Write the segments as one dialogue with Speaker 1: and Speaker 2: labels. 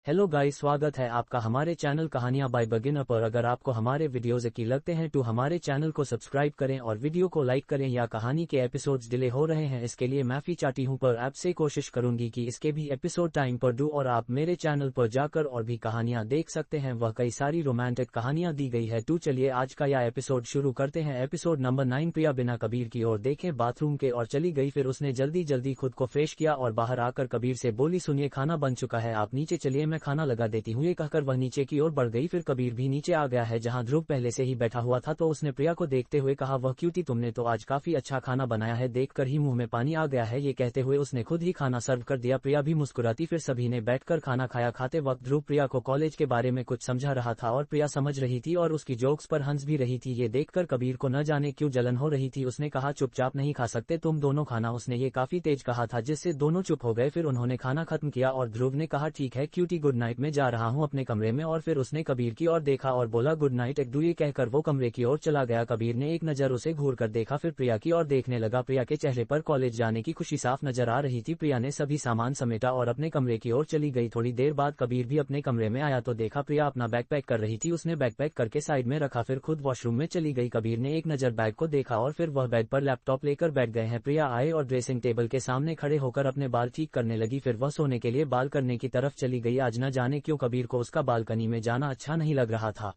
Speaker 1: Hello guys, स्वागत है आपका हमारे चैनल कहानियां बाय बिगिनर पर। अगर आपको हमारे वीडियोस अच्छी लगते हैं तो हमारे चैनल को सब्सक्राइब करें और वीडियो को लाइक करें। या कहानी के एपिसोड्स डिले हो रहे हैं इसके लिए माफी चाहती हूं, पर आपसे कोशिश करूंगी कि इसके भी एपिसोड टाइम पर दूं और आप मेरे चैनल पर जाकर और भी कहानियां देख सकते हैं। वह कई सारी रोमांटिक कहानियां दी गई है। तो चलिए आज का यह एपिसोड शुरू करते हैं। Episode number 9। प्रिया बिना कबीर की ओर देखे बाथरूम के और चली गई। फिर उसने जल्दी जल्दी खुद को फ्रेश किया और बाहर आकर कबीर से बोली, सुनिए खाना बन चुका है, आप नीचे चलिए, मैं खाना लगा देती हूँ। ये कहकर वह नीचे की ओर बढ़ गई। फिर कबीर भी नीचे आ गया है जहाँ ध्रुव पहले से ही बैठा हुआ था। तो उसने प्रिया को देखते हुए कहा, वह क्यूटी, तुमने तो आज काफी अच्छा खाना बनाया है, देखकर ही मुंह में पानी आ गया है। ये कहते हुए उसने खुद ही खाना सर्व कर दिया। प्रिया भी मुस्कुराती। फिर सभी ने बैठकर खाना खाया। खाते वक्त ध्रुव प्रिया को कॉलेज के बारे में कुछ समझा रहा था और प्रिया समझ रही थी और उसकी जोक्स पर हंस भी रही थी। ये देखकर कबीर को न जाने क्यों जलन हो रही थी। उसने कहा, चुपचाप नहीं खा सकते तुम दोनों खाना। उसने ये काफी तेज कहा था जिससे दोनों चुप हो गए। फिर उन्होंने खाना खत्म किया और ध्रुव ने कहा, ठीक है क्यूटी, गुड नाइट, मैं जा रहा हूँ अपने कमरे में। और फिर उसने कबीर की ओर देखा और बोला, गुड नाइट एक दूरी, कहकर वो कमरे की ओर चला गया। कबीर ने एक नजर उसे घूर कर देखा, फिर प्रिया की ओर देखने लगा। प्रिया के चेहरे पर कॉलेज जाने की खुशी साफ नजर आ रही थी। प्रिया ने सभी सामान समेटा और अपने कमरे की ओर चली गई। थोड़ी देर बाद कबीर भी अपने कमरे में आया तो देखा प्रिया अपना बैग पैक कर रही थी। उसने बैग पैक करके साइड में रखा, फिर खुद वॉशरूम में चली गई। कबीर ने एक नजर बैग को देखा और फिर वह बेड पर लैपटॉप लेकर बैठ गए हैं। प्रिया आए और ड्रेसिंग टेबल के सामने खड़े होकर अपने बाल ठीक करने लगी। फिर वह सोने के लिए बाल करने की तरफ चली गई। आज न जाने क्यों कबीर को उसका बालकनी में जाना अच्छा नहीं लग रहा था।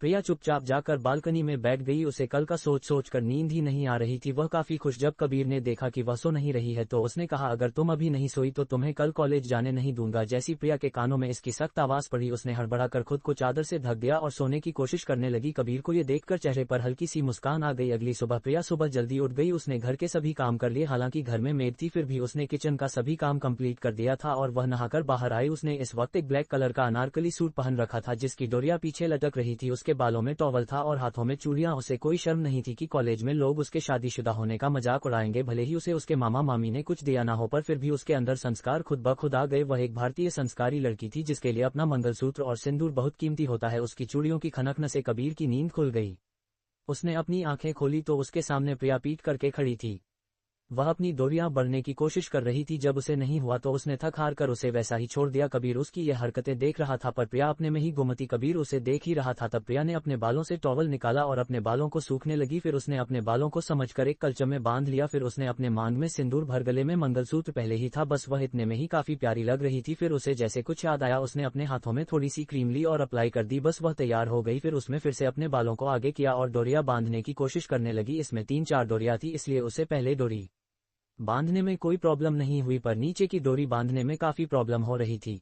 Speaker 1: प्रिया चुपचाप जाकर बालकनी में बैठ गई। उसे कल का सोच सोच कर नींद ही नहीं आ रही थी। वह काफी खुश जब कबीर ने देखा कि वह सो नहीं रही है तो उसने कहा, अगर तुम अभी नहीं सोई तो तुम्हें कल कॉलेज जाने नहीं दूंगा। जैसी प्रिया के कानों में इसकी सख्त आवाज पड़ी उसने हड़बड़ाकर खुद को चादर से ढक दिया और सोने की कोशिश करने लगी। कबीर को ये देखकर चेहरे पर हल्की सी मुस्कान आ गई। अगली सुबह प्रिया सुबह जल्दी उठ गई। उसने घर के सभी काम कर लिए। हालांकि घर में मेड थी फिर भी उसने किचन का सभी काम कंप्लीट कर दिया था और वह नहाकर बाहर आई। उसने इस वक्त एक ब्लैक कलर का अनारकली सूट पहन रखा था जिसकी डोरिया पीछे लटक रही थी। उसके बालों में टॉवल था और हाथों में चूड़ियां। उसे कोई शर्म नहीं थी कि कॉलेज में लोग उसके शादीशुदा होने का मजाक उड़ाएंगे, भले ही उसे उसके मामा मामी ने कुछ दिया ना हो, पर फिर भी उसके अंदर संस्कार खुद ब खुद आ गए। वह एक भारतीय संस्कारी लड़की थी जिसके लिए अपना मंगलसूत्र और सिंदूर बहुत कीमती होता है। उसकी चूड़ियों की खनकन से कबीर की नींद खुल गई। उसने अपनी आंखें खोली तो उसके सामने प्रिया पीट करके खड़ी थी। वह अपनी डोरियां बढ़ने की कोशिश कर रही थी। जब उसे नहीं हुआ तो उसने थक हार कर उसे वैसा ही छोड़ दिया। कबीर उसकी यह हरकतें देख रहा था पर प्रिया अपने में ही गुम थी। कबीर उसे देख ही रहा था। तब प्रिया ने अपने बालों से टॉवल निकाला और अपने बालों को सूखने लगी। फिर उसने अपने बालों को समझकर एक कलचम में बांध लिया। फिर उसने अपने मांग में सिंदूर भर, गले में मंगलसूत्र पहले ही था, बस वह इतने में ही काफी प्यारी लग रही थी। फिर उसे जैसे कुछ याद आया, उसने अपने हाथों में थोड़ी सी क्रीम ली और अप्लाई कर दी, बस वह तैयार हो गई। फिर उसमें फिर से अपने बालों को आगे किया और डोरिया बांधने की कोशिश करने लगी। इसमें 3-4 डोरिया थी इसलिए उसे पहले डोरी बांधने में कोई प्रॉब्लम नहीं हुई पर नीचे की डोरी बांधने में काफी प्रॉब्लम हो रही थी।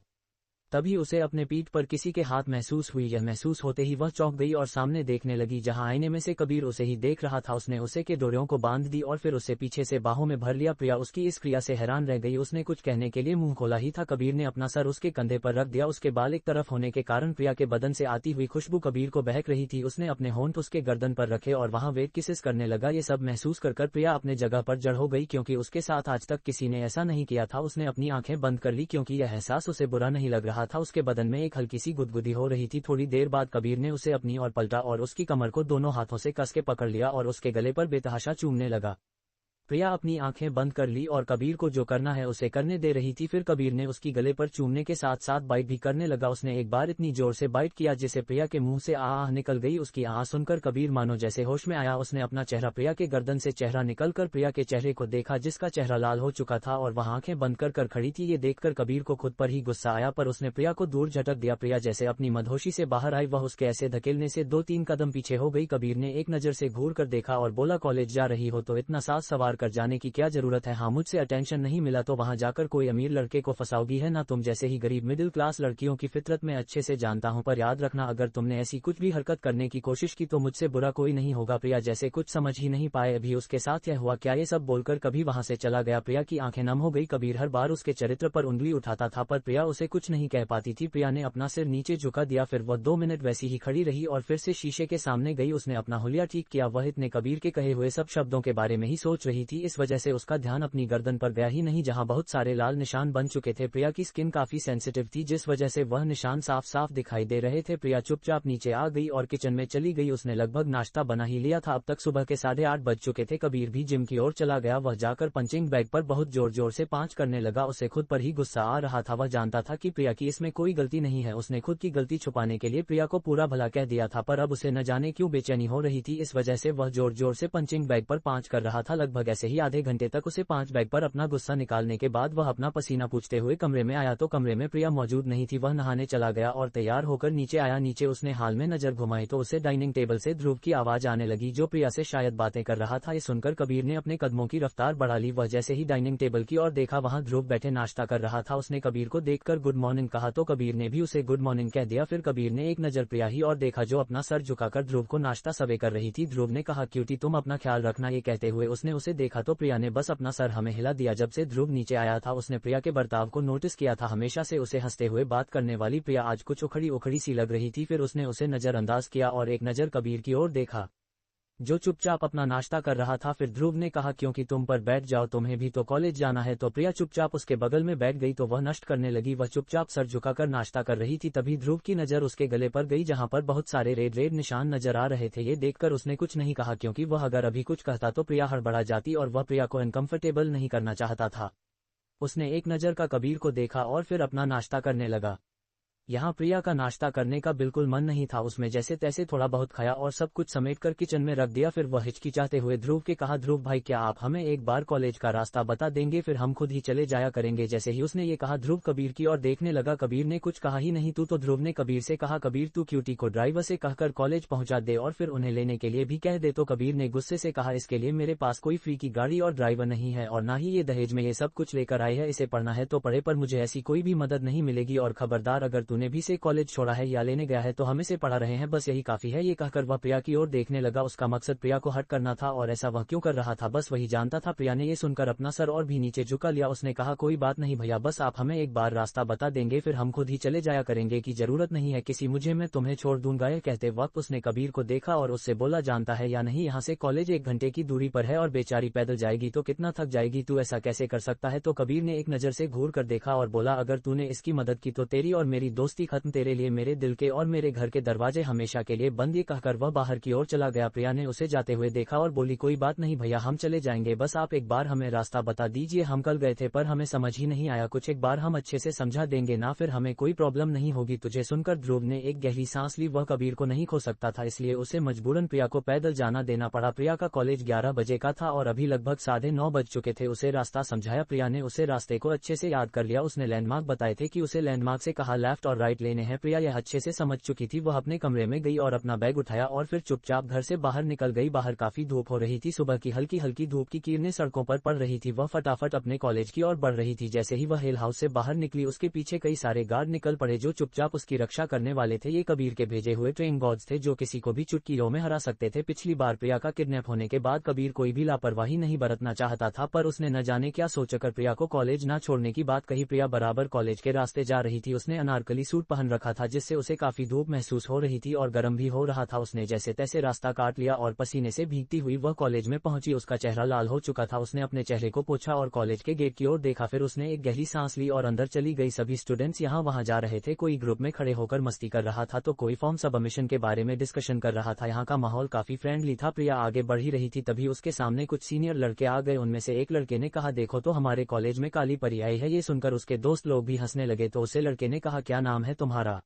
Speaker 1: तभी उसे अपने पीठ पर किसी के हाथ महसूस हुई। यह महसूस होते ही वह चौंक गई और सामने देखने लगी जहां आईने में से कबीर उसे ही देख रहा था। उसने उसे के डोरियों को बांध दी और फिर उसे पीछे से बाहों में भर लिया। प्रिया उसकी इस क्रिया से हैरान रह गई। उसने कुछ कहने के लिए मुंह खोला ही था, कबीर ने अपना सर उसके कंधे पर रख दिया। उसके बाल एक तरफ होने के कारण प्रिया के बदन से आती हुई खुशबू कबीर को बहक रही थी। उसने अपने होंठ उसके गर्दन पर रखे और वहां वेट किसेस करने लगा। ये सब महसूस कर प्रिया अपने जगह पर जड़ हो गई क्योंकि उसके साथ आज तक किसी ने ऐसा नहीं किया था। उसने अपनी आंखें बंद कर ली क्योंकि यह एहसास उसे बुरा नहीं लग रहा था। उसके बदन में एक हल्की सी गुदगुदी हो रही थी। थोड़ी देर बाद कबीर ने उसे अपनी ओर पलटा और उसकी कमर को दोनों हाथों से कस के पकड़ लिया और उसके गले पर बेतहाशा चूमने लगा। प्रिया अपनी आंखें बंद कर ली और कबीर को जो करना है उसे करने दे रही थी। फिर कबीर ने उसकी गले पर चूमने के साथ साथ बाइट भी करने लगा। उसने एक बार इतनी जोर से बाइट किया जिसे प्रिया के मुंह से आह निकल गई। उसकी आह सुनकर कबीर मानो जैसे होश में आया। उसने अपना चेहरा प्रिया के गर्दन से चेहरा निकलकर प्रिया के चेहरे को देखा जिसका चेहरा लाल हो चुका था और वह आंखें बंद कर खड़ी थी। ये देखकर कबीर को खुद पर ही गुस्सा आया पर उसने प्रिया को दूर झटक दिया। प्रिया जैसे अपनी मदहोशी से बाहर आई, वह उसके ऐसे धकेलने से 2-3 कदम पीछे हो गई। कबीर ने एक नजर से घूर कर देखा और बोला, कॉलेज जा रही हो तो इतना साज सवार कर जाने की क्या जरूरत है? हाँ, मुझसे अटेंशन नहीं मिला तो वहां जाकर कोई अमीर लड़के को फंसाओगी है ना? तुम जैसे ही गरीब मिडिल क्लास लड़कियों की फितरत में अच्छे से जानता हूं, पर याद रखना अगर तुमने ऐसी कुछ भी हरकत करने की कोशिश की तो मुझसे बुरा कोई नहीं होगा। प्रिया जैसे कुछ समझ ही नहीं पाए अभी उसके साथ यह हुआ क्या, ये सब बोलकर कभी वहां से चला गया। प्रिया की आंखें नम हो गई। कबीर हर बार उसके चरित्र पर उंगली उठाता था पर प्रिया उसे कुछ नहीं कह पाती थी। प्रिया ने अपना सिर नीचे झुका दिया। फिर वह 2 मिनट वैसी ही खड़ी रही और फिर से शीशे के सामने गई। उसने अपना हुलिया ठीक किया। वह इतने कबीर के कहे हुए सब शब्दों के बारे में ही सोच रही रही थी, इस वजह से उसका ध्यान अपनी गर्दन पर गया ही नहीं जहां बहुत सारे लाल निशान बन चुके थे। प्रिया की स्किन काफी सेंसिटिव थी जिस वजह से वह निशान साफ साफ दिखाई दे रहे थे। प्रिया चुपचाप नीचे आ गई और किचन में चली गई। उसने लगभग नाश्ता बना ही लिया था। अब तक सुबह के 8:30 बज चुके थे। कबीर भी जिम की ओर चला गया। वह जाकर पंचिंग बैग पर बहुत जोर जोर से पांच करने लगा। उसे खुद पर ही गुस्सा आ रहा था। वह जानता था कि प्रिया की इसमें कोई गलती नहीं है। उसने खुद की गलती छुपाने के लिए प्रिया को पूरा भला कह दिया था, पर अब उसे न जाने क्यों बेचैनी हो रही थी। इस वजह से वह जोर जोर से पंचिंग बैग पर पांच कर रहा था। लगभग ऐसे ही आधे घंटे तक उसे पांच बैग पर अपना गुस्सा निकालने के बाद वह अपना पसीना पूछते हुए कमरे में आया तो कमरे में प्रिया मौजूद नहीं थी। वह नहाने चला गया और तैयार होकर नीचे आया। नीचे उसने हाल में नजर घुमाई तो उसे डाइनिंग टेबल से ध्रुव की आवाज आने लगी जो प्रिया से शायद बातें कर रहा था। ये सुनकर कबीर ने अपने कदमों की रफ्तार बढ़ा ली। वह जैसे ही डाइनिंग टेबल की ओर देखा वहां ध्रुव बैठे नाश्ता कर रहा था। उसने कबीर को देखकर गुड मॉर्निंग कहा तो कबीर ने भी उसे गुड मॉर्निंग कह दिया। फिर कबीर ने एक नजर प्रिया ही और देखा जो अपना सर झुकाकर ध्रुव को नाश्ता सर्व कर रही थी। ध्रुव ने कहा क्यूटी तुम अपना ख्याल रखना। ये कहते हुए उसने उसे देखा तो प्रिया ने बस अपना सर हमें हिला दिया। जब से ध्रुव नीचे आया था उसने प्रिया के बर्ताव को नोटिस किया था। हमेशा से उसे हंसते हुए बात करने वाली प्रिया आज कुछ उखड़ी उखड़ी सी लग रही थी। फिर उसने उसे नजरअंदाज किया और एक नजर कबीर की ओर देखा जो चुपचाप अपना नाश्ता कर रहा था। फिर ध्रुव ने कहा क्योंकि तुम पर बैठ जाओ, तुम्हें भी तो कॉलेज जाना है। तो प्रिया चुपचाप उसके बगल में बैठ गई तो वह नष्ट करने लगी। वह चुपचाप सर झुकाकर नाश्ता कर रही थी। तभी ध्रुव की नजर उसके गले पर गई जहां पर बहुत सारे रेड रेड निशान नजर आ रहे थे। ये देखकर उसने कुछ नहीं कहा क्योंकि वह अगर अभी कुछ कहता तो प्रिया हड़बड़ा जाती और वह प्रिया को अनकंफर्टेबल नहीं करना चाहता था। उसने एक नजर का कबीर को देखा और फिर अपना नाश्ता करने लगा। यहाँ प्रिया का नाश्ता करने का बिल्कुल मन नहीं था। उसमें जैसे तैसे थोड़ा बहुत खाया और सब कुछ समेटकर किचन में रख दिया। फिर वह हिचकिचाते हुए ध्रुव के कहा ध्रुव भाई क्या आप हमें एक बार कॉलेज का रास्ता बता देंगे, फिर हम खुद ही चले जाया करेंगे। जैसे ही उसने ये कहा ध्रुव कबीर की ओर देखने लगा। कबीर ने कुछ कहा ही नहीं। तू तो ध्रुव ने कबीर से कहा कबीर तू क्यूटी को ड्राइवर से कहकर कॉलेज पहुंचा दे और फिर उन्हें लेने के लिए भी कह दे। तो कबीर ने गुस्से से कहा इसके लिए मेरे पास कोई फ्री की गाड़ी और ड्राइवर नहीं है और ना ही ये दहेज में ये सब कुछ लेकर आई है। इसे पढ़ना है तो पढ़े पर मुझे ऐसी कोई भी मदद नहीं मिलेगी और खबरदार अगर तूने भी से कॉलेज छोड़ा है या लेने गया है तो हम इसे पढ़ा रहे हैं, बस यही काफी है। ये कहकर वह प्रिया की ओर देखने लगा। उसका मकसद प्रिया को हट करना था और ऐसा वह क्यों कर रहा था बस वही जानता था। प्रिया ने ये सुनकर अपना सर और भी नीचे झुका लिया। उसने कहा कोई बात नहीं भैया, बस आप हमें एक बार रास्ता बता देंगे फिर हम खुद ही चले जाया करेंगे, की जरूरत नहीं है किसी मुझे मैं तुम्हें छोड़ दूंगा। यह कहते वक्त उसने कबीर को देखा और उससे बोला जानता है या नहीं यहाँ से कॉलेज 1 घंटे की दूरी पर है और बेचारी पैदल जाएगी तो कितना थक जाएगी, तू ऐसा कैसे कर सकता है। तो कबीर ने एक नजर से घूर कर देखा और बोला अगर तूने इसकी मदद की तो तेरी और मेरी दोस्ती खत्म, तेरे लिए मेरे दिल के और मेरे घर के दरवाजे हमेशा के लिए बंद। ये कहकर वह बाहर की ओर चला गया। प्रिया ने उसे जाते हुए देखा और बोली कोई बात नहीं भैया हम चले जाएंगे, बस आप एक बार हमें रास्ता बता दीजिए। हम कल गए थे पर हमें समझ ही नहीं आया कुछ, एक बार हम अच्छे से समझा देंगे ना, फिर हमें कोई प्रॉब्लम नहीं होगी। तुझे सुनकर ध्रुव ने एक गहरी सांस ली। वह कबीर को नहीं खो सकता था इसलिए उसे मजबूरन प्रिया को पैदल जाना देना पड़ा। प्रिया का कॉलेज 11 बजे का था और अभी लगभग 9:30 बज चुके थे। उसे रास्ता समझाया। प्रिया ने उसे रास्ते को अच्छे से याद कर लिया। उसने लैंडमार्क बताए थे कि उसे लैंडमार्क से कहा लेफ्ट और राइट लेने हैं। प्रिया यह अच्छे से समझ चुकी थी। वह अपने कमरे में गई और अपना बैग उठाया और फिर चुपचाप घर से बाहर निकल गई। बाहर काफी धूप हो रही थी। सुबह की हल्की हल्की धूप की किरणें सड़कों पर पड़ रही थी। वह फटाफट अपने कॉलेज की ओर बढ़ रही थी। जैसे ही वह हिल हाउस से बाहर निकली उसके पीछे कई सारे गार्ड निकल पड़े जो चुपचाप उसकी रक्षा करने वाले थे। ये कबीर के भेजे हुए ट्रेन गॉड्स थे जो किसी को भी चुटकियों में हरा सकते थे। पिछली बार प्रिया का किडनैप होने के बाद कबीर कोई भी लापरवाही नहीं बरतना चाहता था पर उसने न जाने क्या सोचकर प्रिया को कॉलेज न छोड़ने की बात कही। प्रिया बराबर कॉलेज के रास्ते जा रही थी। उसने अनारकली सूट पहन रखा था जिससे उसे काफी धूप महसूस हो रही थी और गर्म भी हो रहा था। उसने जैसे तैसे रास्ता काट लिया और पसीने से भीगती हुई वह कॉलेज में पहुंची। उसका चेहरा लाल हो चुका था। उसने अपने चेहरे को पोंछा और कॉलेज के गेट की ओर देखा। फिर उसने एक गहरी सांस ली और अंदर चली गई। सभी स्टूडेंट्स यहाँ वहाँ जा रहे थे। कोई ग्रुप में खड़े होकर मस्ती कर रहा था तो कोई फॉर्म सबमिशन के बारे में डिस्कशन कर रहा था। यहाँ का माहौल काफी फ्रेंडली था। प्रिया आगे बढ़ ही रही थी तभी उसके सामने कुछ सीनियर लड़के आ गए। उनमें से एक लड़के ने कहा देखो तो हमारे कॉलेज में काली परी आई है। ये सुनकर उसके दोस्त लोग भी हंसने लगे तो उसे लड़के ने कहा क्या नाम है तुम्हारा।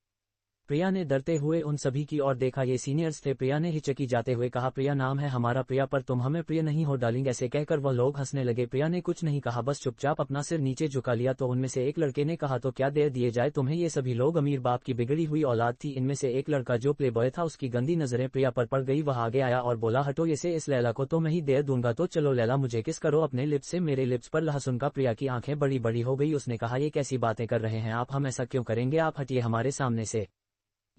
Speaker 1: प्रिया ने डरते हुए उन सभी की ओर देखा। ये सीनियर्स थे। प्रिया ने हिचकी जाते हुए कहा प्रिया नाम है हमारा। प्रिया पर तुम हमें प्रिय नहीं हो डार्लिंग। ऐसे कहकर वह लोग हंसने लगे। प्रिया ने कुछ नहीं कहा बस चुपचाप अपना सिर नीचे झुका लिया। तो उनमें से एक लड़के ने कहा तो क्या दे दिए जाए तुम्हें। ये सभी लोग अमीर बाप की बिगड़ी हुई औलाद थी। इनमें से एक लड़का जो प्ले बॉय था उसकी गंदी नजरें प्रिया पर पड़ गई। वह आगे आया और बोला हटो इसे, इस लैला को तो मैं ही दे दूंगा। तो चलो लैला मुझे किस करो अपने लिप्स से। मेरे लिप्स पर लहसुन का। प्रिया की आंखें बड़ी बड़ी हो गई। उसने कहा ये कैसी बातें कर रहे हैं आप, हम ऐसा क्यों करेंगे, आप हटिए हमारे सामने से।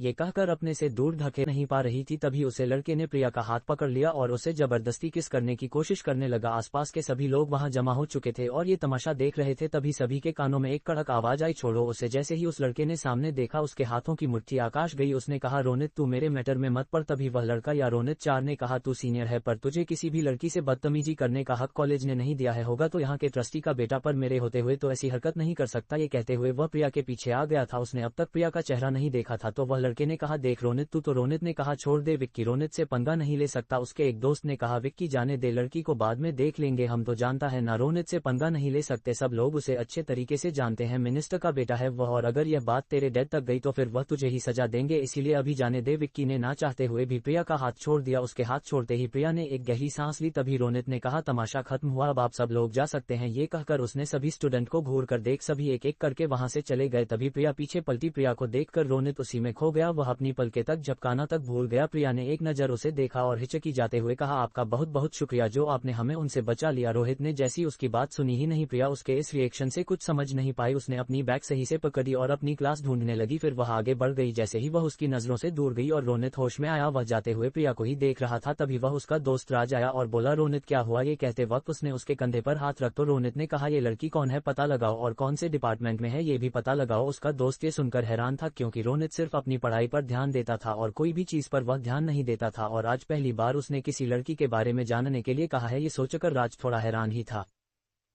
Speaker 1: ये कहकर अपने से दूर धके नहीं पा रही थी, तभी उसे लड़के ने प्रिया का हाथ पकड़ लिया और उसे जबरदस्ती किस करने की कोशिश करने लगा। आसपास के सभी लोग वहां जमा हो चुके थे और ये तमाशा देख रहे थे। तभी सभी के कानों में एक कड़क आवाज आई, छोड़ो उसे। जैसे ही उस लड़के ने सामने देखा, उसके हाथों की मुट्ठी आकाश गई। उसने कहा, रोनित तू मेरे मैटर में मत पड़। तभी वह लड़का या रोनित 4 ने कहा, तू सीनियर है पर तुझे किसी भी लड़की से बदतमीजी करने का हक कॉलेज ने नहीं दिया है, होगा तो यहाँ के ट्रस्टी का बेटा, पर मेरे होते हुए तो ऐसी हरकत नहीं कर सकता। ये कहते हुए वह प्रिया के पीछे आ गया था। उसने अब तक प्रिया का चेहरा नहीं देखा था, तो वह लड़के ने कहा, देख रोनित तू तो। रोनित ने कहा, छोड़ दे विक्की, रोनित से पंगा नहीं ले सकता। उसके एक दोस्त ने कहा, विक्की जाने दे, लड़की को बाद में देख लेंगे, हम तो जानता है ना रोनित से पंगा नहीं ले सकते, सब लोग उसे अच्छे तरीके से जानते हैं, मिनिस्टर का बेटा है वह, और अगर यह बात तेरे डैड तक गई तो फिर वह तुझे ही सजा देंगे, इसीलिए अभी जाने दे। विक्की ने ना चाहते हुए भी प्रिया का हाथ छोड़ दिया। उसके हाथ छोड़ते ही प्रिया ने एक गहरी सांस ली। तभी रोनित ने कहा, तमाशा खत्म हुआ, अब आप सब लोग जा सकते हैं। ये कहकर उसने सभी स्टूडेंट को घूर कर देख सभी एक एक करके वहां से चले गए। तभी प्रिया पीछे पलटी। प्रिया को देखकर रोनित उसी में खो गया, वह अपनी पलके तक झपकाना तक भूल गया। प्रिया ने एक नजर उसे देखा और हिचकी जाते हुए कहा, आपका बहुत बहुत शुक्रिया जो आपने हमें उनसे बचा लिया। रोहित ने जैसी उसकी बात सुनी ही नहीं, प्रिया उसके इस रिएक्शन से कुछ समझ नहीं पाई। उसने अपनी बैग सही से पकड़ी और अपनी क्लास ढूंढने लगी। फिर वह आगे बढ़ गई। जैसे ही वह उसकी नजरों से दूर गई और रोनित होश में आया, वह जाते हुए प्रिया को ही देख रहा था। तभी वह उसका दोस्त राज आया और बोला, रोनित क्या हुआ? ये कहते वक्त उसने उसके कंधे पर हाथ रख तो रोनित ने कहा, ये लड़की कौन है पता लगाओ, और कौन से डिपार्टमेंट में है ये भी पता लगाओ। उसका दोस्त ये सुनकर हैरान था, क्योंकि रोनित सिर्फ अपनी पढ़ाई पर ध्यान देता था और कोई भी चीज पर वह ध्यान नहीं देता था, और आज पहली बार उसने किसी लड़की के बारे में जानने के लिए कहा है। ये सोचकर राज थोड़ा हैरान ही था।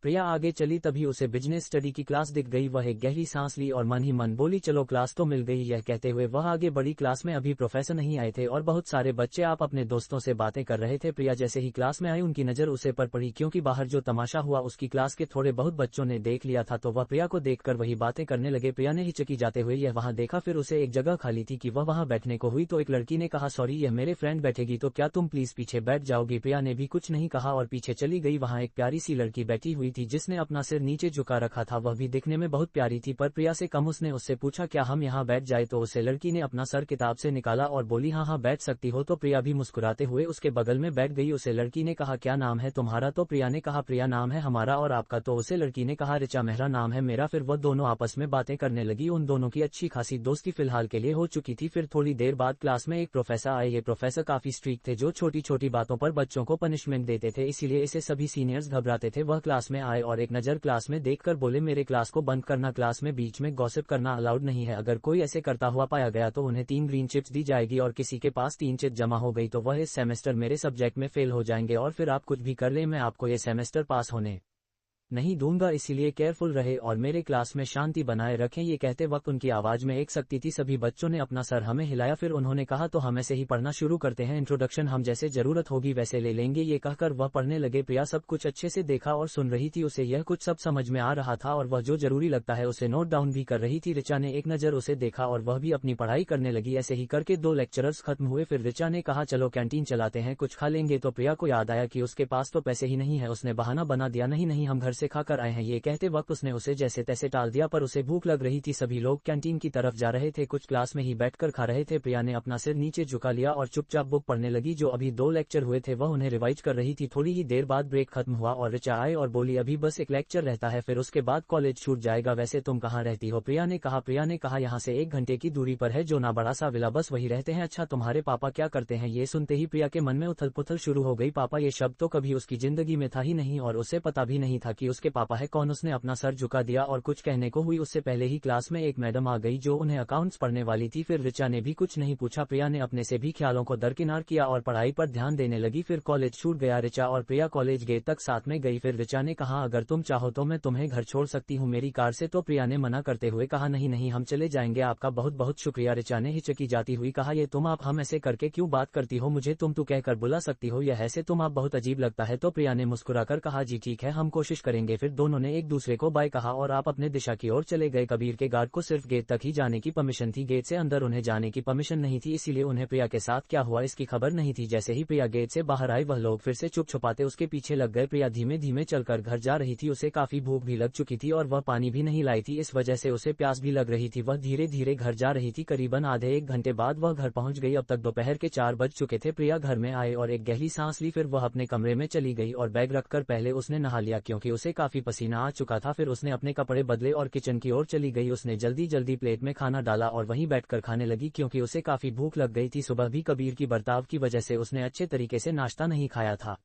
Speaker 1: प्रिया आगे चली, तभी उसे बिजनेस स्टडी की क्लास दिख गई। वह एक गहरी सांस ली और मन ही मन बोली, चलो क्लास तो मिल गई। यह कहते हुए वह आगे बढ़ी। क्लास में अभी प्रोफेसर नहीं आए थे और बहुत सारे बच्चे आप अपने दोस्तों से बातें कर रहे थे। प्रिया जैसे ही क्लास में आई, उनकी नजर उसे पर पड़ी, क्योंकि बाहर जो तमाशा हुआ उसकी क्लास के थोड़े बहुत बच्चों ने देख लिया था, तो वह प्रिया को देखकर वही बातें करने लगे। प्रिया ने हिचकी जाते हुए यह वहां देखा, फिर उसे एक जगह खाली थी कि वह वहां बैठने को हुई, तो एक लड़की ने कहा, सॉरी यह मेरे फ्रेंड बैठेगी, तो क्या तुम प्लीज पीछे बैठ जाओगी? प्रिया ने भी कुछ नहीं कहा और पीछे चली गई। वहां एक प्यारी सी लड़की बैठी हुई थी जिसने अपना सिर नीचे झुका रखा था, वह भी दिखने में बहुत प्यारी थी पर प्रिया से कम। उसने उससे पूछा, क्या हम यहाँ बैठ जाए? तो उसे लड़की ने अपना सर किताब से निकाला और बोली, हाँ हाँ बैठ सकती हो। तो प्रिया भी मुस्कुराते हुए उसके बगल में बैठ गई। उसे लड़की ने कहा, क्या नाम है तुम्हारा? तो प्रिया ने कहा, प्रिया नाम है हमारा, और आपका? तो उसे लड़की ने कहा, ऋचा मेहरा नाम है मेरा। फिर वह दोनों आपस में बातें करने लगी। उन दोनों की अच्छी खासी दोस्ती फिलहाल के लिए हो चुकी थी। फिर थोड़ी देर बाद क्लास में एक प्रोफेसर आए। ये प्रोफेसर काफी स्ट्रिक्ट थे, जो छोटी छोटी बातों पर बच्चों को पनिशमेंट देते थे, इसीलिए इसे सभी सीनियर्स घबराते थे। वह क्लास में आए और एक नजर क्लास में देखकर बोले, मेरे क्लास को बंद करना, क्लास में बीच में गॉसिप करना अलाउड नहीं है। अगर कोई ऐसे करता हुआ पाया गया तो उन्हें 3 ग्रीन चिप्स दी जाएगी, और किसी के पास 3 चिट जमा हो गई तो वह इस सेमेस्टर मेरे सब्जेक्ट में फेल हो जाएंगे, और फिर आप कुछ भी कर ले मैं आपको ये सेमेस्टर पास होने नहीं दूंगा, इसीलिए केयरफुल रहे और मेरे क्लास में शांति बनाए रखें। ये कहते वक्त उनकी आवाज में एक शक्ति थी। सभी बच्चों ने अपना सर हमें हिलाया। फिर उन्होंने कहा, तो हम ऐसे ही पढ़ना शुरू करते हैं, इंट्रोडक्शन हम जैसे जरूरत होगी वैसे ले लेंगे। ये कहकर वह पढ़ने लगे। प्रिया सब कुछ अच्छे से देखा और सुन रही थी, उसे यह कुछ सब समझ में आ रहा था और वह जो जरूरी लगता है उसे नोट डाउन भी कर रही थी। ऋचा ने एक नजर उसे देखा और वह भी अपनी पढ़ाई करने लगी। ऐसे ही करके 2 लेक्चरर्स खत्म हुए। फिर ऋचा ने कहा, चलो कैंटीन चलाते हैं, कुछ खा लेंगे। तो प्रिया को याद आया कि उसके पास तो पैसे ही नहीं है। उसने बहाना बना दिया, नहीं नहीं हम घर से खाकर आए हैं। ये कहते वक्त उसने उसे जैसे तैसे टाल दिया, पर उसे भूख लग रही थी। सभी लोग कैंटीन की तरफ जा रहे थे, कुछ क्लास में ही बैठकर खा रहे थे। प्रिया ने अपना सिर नीचे झुका लिया और चुपचाप बुक पढ़ने लगी। जो अभी 2 लेक्चर हुए थे वह उन्हें रिवाइज कर रही थी। थोड़ी ही देर बाद ब्रेक खत्म हुआ और ऋचा आई और बोली, अभी बस एक लेक्चर रहता है, फिर उसके बाद कॉलेज छूट जाएगा। वैसे तुम कहाँ रहती हो? प्रिया ने कहा यहाँ से 1 घंटे की दूरी पर है जो ना बड़ा सा विला, बस वही रहते हैं। अच्छा तुम्हारे पापा क्या करते हैं? ये सुनते ही प्रिया के मन में उथल पुथल शुरू हो गई। पापा, ये शब्द तो कभी उसकी जिंदगी में था ही नहीं और उसे पता भी नहीं था कि उसके पापा है कौन। उसने अपना सर झुका दिया और कुछ कहने को हुई, उससे पहले ही क्लास में एक मैडम आ गई जो उन्हें अकाउंट्स पढ़ने वाली थी। फिर ऋचा ने भी कुछ नहीं पूछा। प्रिया ने अपने से भी ख्यालों को दरकिनार किया और पढ़ाई पर ध्यान देने लगी। फिर कॉलेज छूट गया। ऋचा और प्रिया कॉलेज गेट तक साथ में गई। फिर ऋचा ने कहा, अगर तुम चाहो तो मैं तुम्हें घर छोड़ सकती हूँ मेरी कार से। तो प्रिया ने मना करते हुए कहा, नहीं नहीं हम चले जाएंगे, आपका बहुत बहुत शुक्रिया। ऋचा ने हिचकी जाती हुई कहा, ये तुम आप हम ऐसे करके क्यों बात करती हो? मुझे तुम तू कहकर बुला सकती हो, यह ऐसे तुम आप बहुत अजीब लगता है। तो प्रिया ने मुस्कुराकर कहा, जी ठीक है हम कोशिश करेंगे। फिर दोनों ने एक दूसरे को बाय कहा और आप अपने दिशा की ओर चले गए। कबीर के गार्ड को सिर्फ गेट तक ही जाने की परमिशन थी, गेट से अंदर उन्हें जाने की परमिशन नहीं थी, इसीलिए उन्हें प्रिया के साथ क्या हुआ इसकी खबर नहीं थी। जैसे ही प्रिया गेट से बाहर आई वह लोग फिर से चुप छुपाते उसके पीछे लग गए। प्रिया धीमे धीमे चलकर घर जा रही थी, उसे काफी भूख भी लग चुकी थी और वह पानी भी नहीं लाई थी, इस वजह से उसे प्यास भी लग रही थी। वह धीरे धीरे घर जा रही थी। करीबन आधे 1 घंटे बाद वह घर पहुंच गई। अब तक दोपहर के 4 बज चुके थे। प्रिया घर में आए और एक गहरी सांस ली, फिर वह अपने कमरे में चली गई और बैग रखकर पहले उसने नहा लिया, क्योंकि उसे काफी पसीना आ चुका था। फिर उसने अपने कपड़े बदले और किचन की ओर चली गई। उसने जल्दी जल्दी प्लेट में खाना डाला और वहीं बैठकर खाने लगी क्योंकि उसे काफी भूख लग गई थी। सुबह भी कबीर की बर्ताव की वजह से उसने अच्छे तरीके से नाश्ता नहीं खाया था।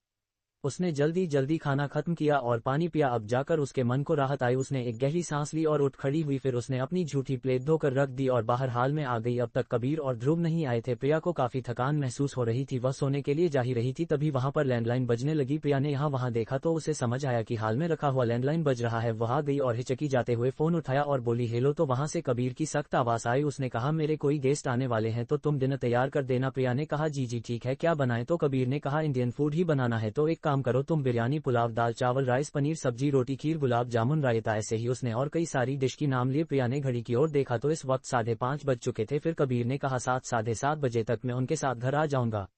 Speaker 1: उसने जल्दी जल्दी खाना खत्म किया और पानी पिया। अब जाकर उसके मन को राहत आई। उसने एक गहरी सांस ली और उठ खड़ी हुई। फिर उसने अपनी झूठी प्लेट धोकर रख दी और बाहर हाल में आ गई। अब तक कबीर और ध्रुव नहीं आए थे। प्रिया को काफी थकान महसूस हो रही थी। वह सोने के लिए जा ही रही थी, तभी वहां पर लैंडलाइन बजने लगी। प्रिया ने यहाँ वहां देखा तो उसे समझ आया कि हाल में रखा हुआ लैंडलाइन बज रहा है। वह आ गई और हिचकी जाते हुए फोन उठाया और बोली हेलो। तो वहां से कबीर की सख्त आवाज आई। उसने कहा मेरे कोई गेस्ट आने वाले हैं तो तुम डिनर तैयार कर देना। प्रिया ने कहा जी जी ठीक है, क्या बनाए? तो कबीर ने कहा इंडियन फूड ही बनाना है। तो एक काम करो, तुम बिरयानी, पुलाव, दाल चावल, राइस, पनीर सब्जी, रोटी, खीर, गुलाब जामुन, रायता, ऐसे ही उसने और कई सारी डिश की नाम लिए। प्रिया ने घड़ी की ओर देखा तो इस वक्त 5:30 बज चुके थे। फिर कबीर ने कहा 7 साढ़े 7 बजे तक मैं उनके साथ घर आ जाऊंगा,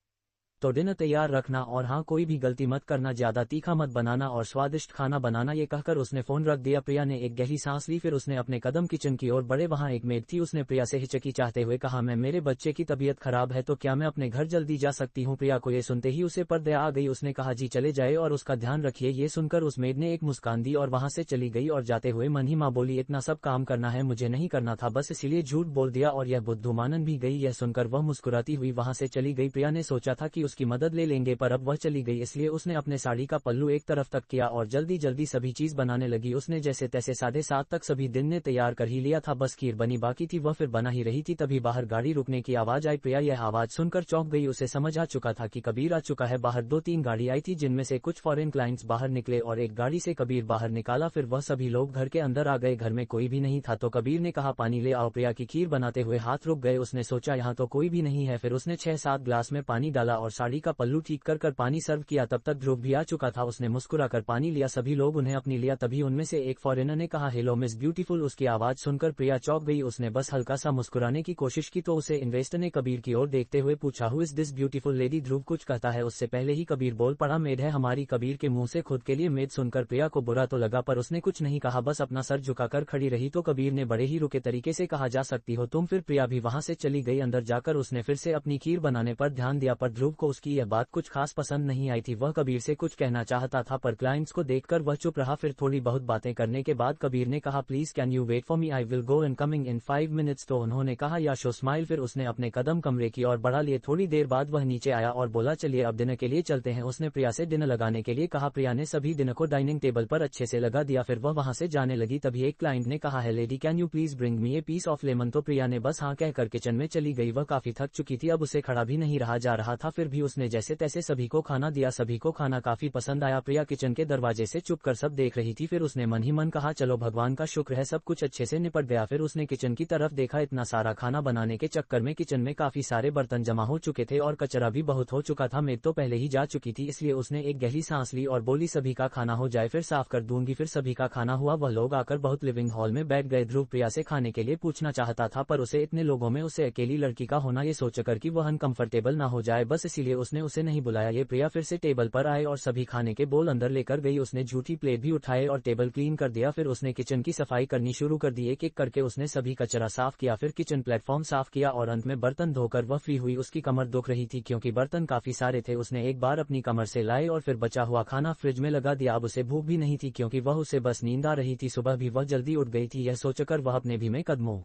Speaker 1: तो डिनर तैयार रखना और हाँ कोई भी गलती मत करना, ज्यादा तीखा मत बनाना और स्वादिष्ट खाना बनाना। ये कहकर उसने फोन रख दिया। प्रिया ने एक गहरी सांस ली। फिर उसने अपने कदम किचन की ओर बढ़े। वहां एक मेड थी। उसने प्रिया से हिचकी चाहते हुए कहा मैं, मेरे बच्चे की तबीयत खराब है तो क्या मैं अपने घर जल्दी जा सकती हूँ? प्रिया को ये सुनते ही उसे पर दया आ गई। उसने कहा जी चले जाए और उसका ध्यान रखिए। ये सुनकर उस मेड ने एक मुस्कान दी और वहां से चली गई और जाते हुए मन ही माँ बोली इतना सब काम करना है, मुझे नहीं करना था, बस इसीलिए झूठ बोल दिया। और यह बुद्धूमानन भी गई। यह सुनकर वह मुस्कुराती हुई वहां से चली गई। प्रिया ने सोचा था कि उसकी मदद ले लेंगे पर अब वह चली गई, इसलिए उसने अपने साड़ी का पल्लू एक तरफ तक किया और जल्दी जल्दी सभी चीज बनाने लगी। उसने जैसे तैसे 7:30 तक सभी दिन ने तैयार कर ही लिया था, बस खीर बनी बाकी थी, वह फिर बना ही रही थी। तभी बाहर गाड़ी रुकने की आवाज आई। प्रिया यह आवाज सुनकर चौंक गई। उसे समझ आ चुका था कि कबीर आ चुका है। बाहर 2-3 गाड़ी आई थी जिनमें से कुछ फॉरेन क्लाइंट्स बाहर निकले और एक गाड़ी से कबीर बाहर निकाला। फिर वह सभी लोग घर के अंदर आ गए। घर में कोई भी नहीं था तो कबीर ने कहा पानी ले आओ। प्रिया की खीर बनाते हुए हाथ रुक गए। उसने सोचा यहाँ तो कोई भी नहीं है। फिर उसने 6-7 ग्लास में पानी डाला और साड़ी का पल्लू ठीक कर पानी सर्व किया। तब तक ध्रुव भी आ चुका था। उसने मुस्कुराकर पानी लिया। सभी लोग उन्हें अपनी लिया। तभी उनमें से एक फॉरेनर ने कहा हेलो मिस ब्यूटीफुल। उसकी आवाज सुनकर प्रिया चौंक गई। उसने बस हल्का सा मुस्कुराने की कोशिश की तो उसे इन्वेस्टर ने कबीर की ओर देखते हुए पूछा who is this beautiful lady? Dhruv कुछ कहता है उससे पहले ही कबीर बोल पड़ा मेड है हमारी। कबीर के मुंह से खुद के लिए मेड सुनकर प्रिया को बुरा तो लगा पर उसने कुछ नहीं कहा, बस अपना सर झुकाकर खड़ी रही। तो कबीर ने बड़े ही रुके तरीके से कहा जा सकती हो तुम। फिर प्रिया भी वहां से चली गई। अंदर जाकर उसने फिर से अपनी खीर बनाने पर ध्यान दिया पर ध्रुव को उसकी यह बात कुछ खास पसंद नहीं आई थी। वह कबीर से कुछ कहना चाहता था पर क्लाइंट्स को देखकर वह चुप रहा। फिर थोड़ी बहुत बातें करने के बाद कबीर ने कहा please can you wait for me, I will go and coming in 5 minutes. तो उन्होंने कहा या शो स्माइल। फिर उसने अपने कदम कमरे की ओर बढ़ा लिए। थोड़ी देर बाद वह नीचे आया और बोला चलिए अब डिनर के लिए चलते हैं। उसने प्रिया से डिनर लगाने के लिए कहा। प्रिया ने सभी डिनर को डाइनिंग टेबल पर अच्छे से लगा दिया। फिर वह वहां से जाने लगी। तभी एक क्लाइंट ने कहा है lady can you please bring me a piece of lemon. तो प्रिया ने बस हाँ कहकर किचन में चली गई। वह काफी थक चुकी थी, अब उसे खड़ा भी नहीं रहा जा रहा था। फिर भी उसने जैसे तैसे सभी को खाना दिया। सभी को खाना काफी पसंद आया। प्रिया किचन के दरवाजे से चुप कर सब देख रही थी। फिर उसने मन ही मन कहा चलो भगवान का शुक्र है सब कुछ अच्छे से निपट गया। फिर उसने किचन की तरफ देखा। इतना सारा खाना बनाने के चक्कर में किचन में काफी सारे बर्तन जमा हो चुके थे और कचरा भी बहुत हो चुका था। मेड तो पहले ही जा चुकी थी, इसलिए उसने एक गहरी सांस ली और बोली सभी का खाना हो जाए फिर साफ कर दूंगी। फिर सभी का खाना हुआ। वह लोग आकर बहुत लिविंग हॉल में बैठ गए। ध्रुव प्रिया से खाने के लिए पूछना चाहता था पर उसे इतने लोगों में उसे अकेली लड़की का होना ये सोचकर कि वह अनकंफर्टेबल ना हो जाए, बस इसीलिए उसने उसे नहीं बुलाया। ये प्रिया फिर से टेबल पर आए और सभी खाने के बोल अंदर लेकर गई। उसने झूठी प्लेट भी उठाए और टेबल क्लीन कर दिया। फिर उसने किचन की सफाई करनी शुरू कर दी। एक एक करके उसने सभी कचरा साफ किया। फिर किचन प्लेटफॉर्म साफ किया और अंत में बर्तन धोकर वह फ्री हुई। उसकी कमर दुख रही थी क्योंकि बर्तन काफी सारे थे। उसने एक बार अपनी कमर से लाए और फिर बचा हुआ खाना फ्रिज में लगा दिया। अब उसे भूख भी नहीं थी क्योंकि वह उसे बस नींद आ रही थी। सुबह भी वह जल्दी उठ गई थी। यह सोचकर वह अपने भीमे कदमों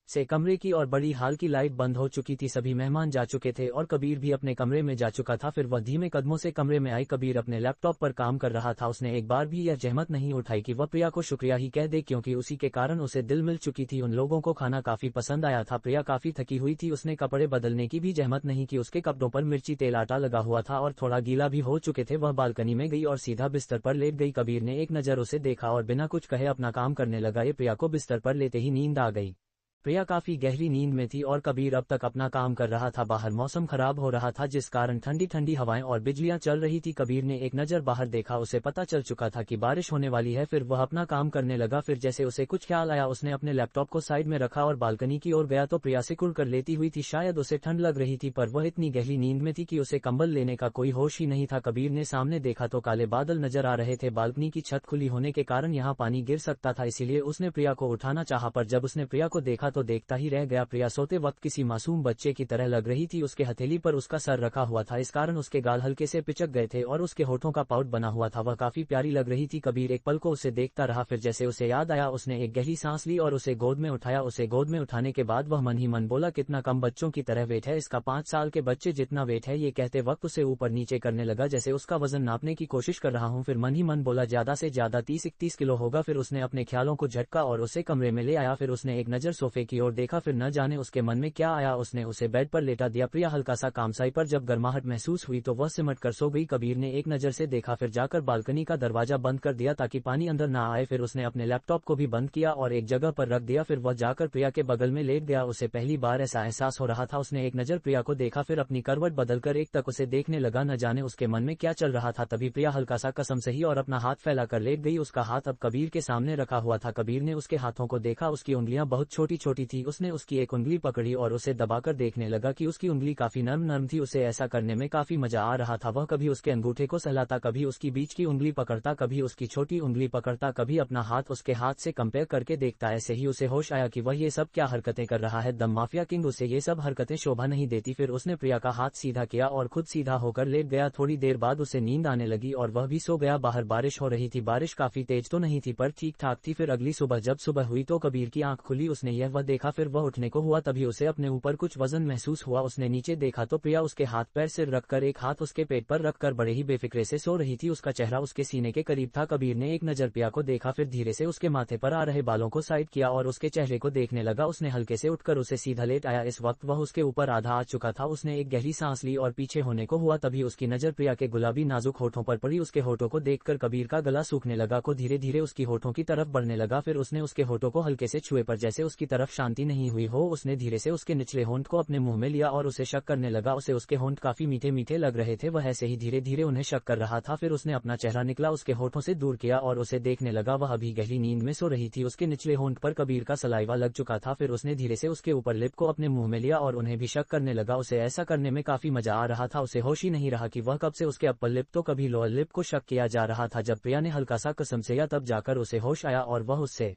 Speaker 1: से कमरे की और बड़ी हाल की लाइट बंद हो चुकी थी। सभी मेहमान जा चुके थे और कबीर भी अपने कमरे में जा चुका था। फिर वह धीमे कदमों से कमरे में आई। कबीर अपने लैपटॉप पर काम कर रहा था। उसने एक बार भी यह जहमत नहीं उठाई कि वह प्रिया को शुक्रिया ही कह दे क्योंकि उसी के कारण उसे दिल मिल चुकी थी। उन लोगों को खाना काफी पसंद आया था। प्रिया काफी थकी हुई थी। उसने कपड़े बदलने की भी जहमत नहीं की। उसके कपड़ों पर मिर्ची तेल आटा लगा हुआ था और थोड़ा गीला भी हो चुके थे। वह बालकनी में गई और सीधा बिस्तर पर लेट गई। कबीर ने एक नजर उसे देखा और बिना कुछ कहे अपना काम करने लगा। ये प्रिया को बिस्तर पर लेते ही नींद आ गई। प्रिया काफी गहरी नींद में थी और कबीर अब तक अपना काम कर रहा था। बाहर मौसम खराब हो रहा था जिस कारण ठंडी ठंडी हवाएं और बिजलियां चल रही थी। कबीर ने एक नजर बाहर देखा। उसे पता चल चुका था कि बारिश होने वाली है। फिर वह अपना काम करने लगा। फिर जैसे उसे कुछ ख्याल आया उसने अपने लैपटॉप को साइड में रखा और बालकनी की ओर गया तो प्रिया सिकुड़ कर लेती हुई थी। शायद उसे ठंड लग रही थी पर वह इतनी गहरी नींद में थी कि उसे कंबल लेने का कोई होश ही नहीं था। कबीर ने सामने देखा तो काले बादल नजर आ रहे थे। बालकनी की छत खुली होने के कारण यहाँ पानी गिर सकता था, इसीलिए उसने प्रिया को उठाना चाहा पर जब उसने प्रिया को देखा तो देखता ही रह गया। प्रिया सोते वक्त किसी मासूम बच्चे की तरह लग रही थी। उसके हथेली पर उसका सर रखा हुआ था, इस कारण उसके गाल हल्के से पिचक गए थे और उसके होठों का पाउट बना हुआ था। वह काफी प्यारी लग रही थी। कबीर एक पल को उसे देखता रहा, फिर जैसे उसे याद आया उसने एक गहरी सांस ली और उसे गोद में उठाया। उसे गोद में उठाने के बाद वह मन ही मन बोला, कितना कम बच्चों की तरह वेट है इसका, 5 साल के बच्चे जितना वेट है। ये कहते वक्त उसे ऊपर नीचे करने लगा जैसे उसका वजन नापने की कोशिश कर रहा हूँ। फिर मन ही मन बोला, ज्यादा से ज्यादा 30-31 किलो होगा। फिर उसने अपने ख्यालों को झटका और उसे कमरे में ले आया। फिर उसने एक नजर सोफे की ओर देखा, फिर न जाने उसके मन में क्या आया, उसने उसे बेड पर लेटा दिया। प्रिया हल्का सा कामसाई पर जब गर्माहट महसूस हुई तो वह सिमट कर सो गई। कबीर ने एक नजर से देखा, फिर जाकर बालकनी का दरवाजा बंद कर दिया ताकि पानी अंदर ना आए। फिर उसने अपने लैपटॉप को भी बंद किया और एक जगह पर रख दिया। फिर वह जाकर प्रिया के बगल में लेट गया। उसे पहली बार ऐसा एहसास हो रहा था। उसने एक नजर प्रिया को देखा, फिर अपनी करवट बदलकर एक तक उसे देखने लगा। न जाने उसके मन में क्या चल रहा था। तभी प्रिया हल्का सा कसम सही और अपना हाथ फैला कर लेट गई। उसका हाथ अब कबीर के सामने रखा हुआ था। कबीर ने उसके हाथों को देखा, उसकी उंगलियां बहुत छोटी छोटी थी। उसने उसकी एक उंगली पकड़ी और उसे दबाकर देखने लगा कि उसकी उंगली काफी नर्म नर्म थी। उसे ऐसा करने में काफी मजा आ रहा था। वह कभी उसके अंगूठे को सहलाता, कभी उसकी बीच की उंगली पकड़ता, कभी उसकी छोटी उंगली पकड़ता, कभी अपना हाथ उसके हाथ से कंपेयर करके देखता। ऐसे ही उसे होश आया कि वह ये सब क्या हरकतें कर रहा है। दम माफिया किंग, उसे ये सब हरकतें शोभा नहीं देती। फिर उसने प्रिया का हाथ सीधा किया और खुद सीधा होकर लेट गया। थोड़ी देर बाद उसे नींद आने लगी और वह भी सो गया। बाहर बारिश हो रही थी। बारिश काफी तेज तो नहीं थी पर ठीक ठाक थी। फिर अगली सुबह जब सुबह हुई तो कबीर की आंख खुली। उसने यह वह देखा, फिर वह उठने को हुआ। तभी उसे अपने ऊपर कुछ वजन महसूस हुआ। उसने नीचे देखा तो प्रिया उसके हाथ पैर सिर रखकर, एक हाथ उसके पेट पर रखकर बड़े ही बेफिक्रे से सो रही थी। उसका चेहरा उसके सीने के करीब था। कबीर ने एक नजर प्रिया को देखा, फिर धीरे से उसके माथे पर आ रहे बालों को साइड किया और उसके चेहरे को देखने लगा। उसने हल्के से उठकर उसे सीधा लेट आया। इस वक्त वह उसके ऊपर आधा आ चुका था। उसने एक गहरी सांस ली और पीछे होने को हुआ। तभी उसकी नजर प्रिया के गुलाबी नाजुक होठों पर पड़ी। उसके होठों को देखकर कबीर का गला सूखने लगा। को धीरे धीरे उसकी होठों की तरफ बढ़ने लगा। फिर उसने उसके होठों को हल्के से छुए पर जैसे उसकी तरफ शांति नहीं हुई हो। उसने धीरे से उसके निचले होंठ को अपने मुंह में लिया और उसे शक करने लगा। उसे उसके होंठ काफी मीठे मीठे लग रहे थे। वह ऐसे ही धीरे धीरे उन्हें शक कर रहा था। फिर उसने अपना चेहरा निकला उसके होठों से दूर किया और उसे देखने लगा। वह अभी गहरी नींद में सो रही थी। उसके निचले होंठ पर कबीर का सलाइवा लग चुका था। फिर उसने धीरे से उसके ऊपर लिप को अपने मुंह में लिया और उन्हें भी शक करने लगा। उसे ऐसा करने में काफी मजा आ रहा था। उसे होश ही नहीं रहा कि वह कब से उसके अपर लिप तो कभी लोअर लिप को शक किया जा रहा था। जब प्रिया ने हल्का सा कसम से या तब जाकर उसे होश आया और वह उससे